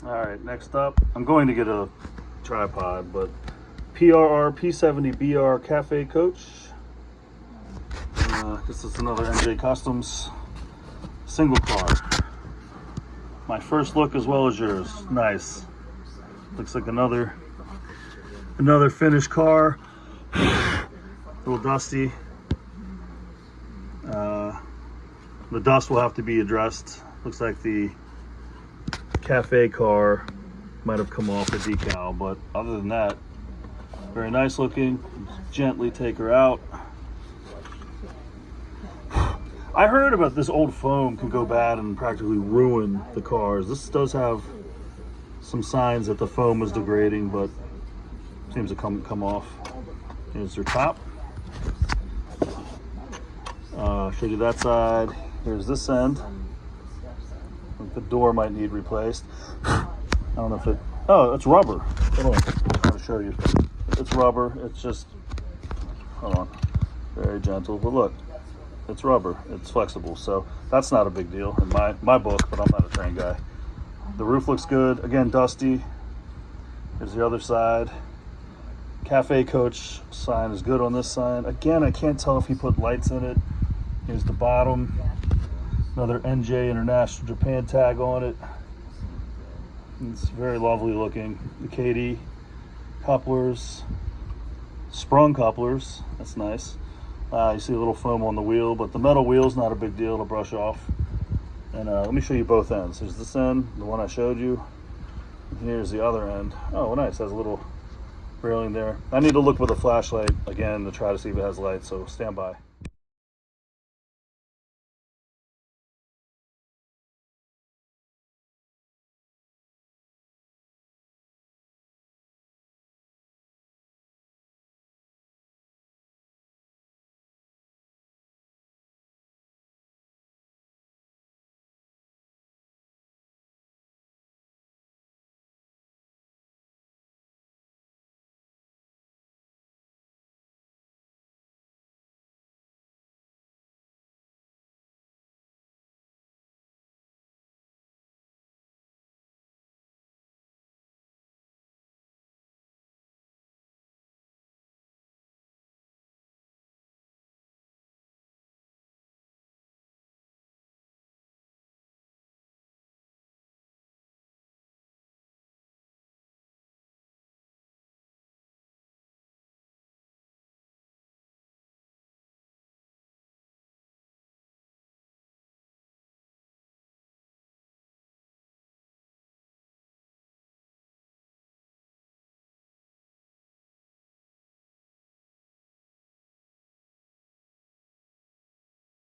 All right, next up, I'm going to get a tripod, but PRR P70BR Cafe Coach. This is another NJ Customs single car. My first look as well as yours. Nice. Looks like another finished car. A little dusty. The dust will have to be addressed. Looks like the cafe car might have come off the decal, but other than that, very nice looking. Gently take her out. I heard about this old foam can go bad and practically ruin the cars. This does have some signs that the foam is degrading, but seems to come off. Here's her top. Showed you that side. Here's this end. I think the door might need replaced. I don't know if it, oh, it's rubber. Hold on, I'm trying to show you. It's rubber, it's just, hold on, very gentle, but look, it's rubber, it's flexible, so that's not a big deal in my book, but I'm not a train guy. The roof looks good, again, dusty. Here's the other side. Cafe Coach sign is good on this sign. Again, I can't tell if he put lights in it. Here's the bottom. Another NJ International Japan tag on it. It's very lovely looking. The KD couplers, sprung couplers. That's nice. You see a little foam on the wheel, but the metal wheel's not a big deal to brush off. And let me show you both ends. Here's this end, the one I showed you. And here's the other end. Oh, nice. Has a little railing there. I need to look with a flashlight again to try to see if it has lights, so stand by.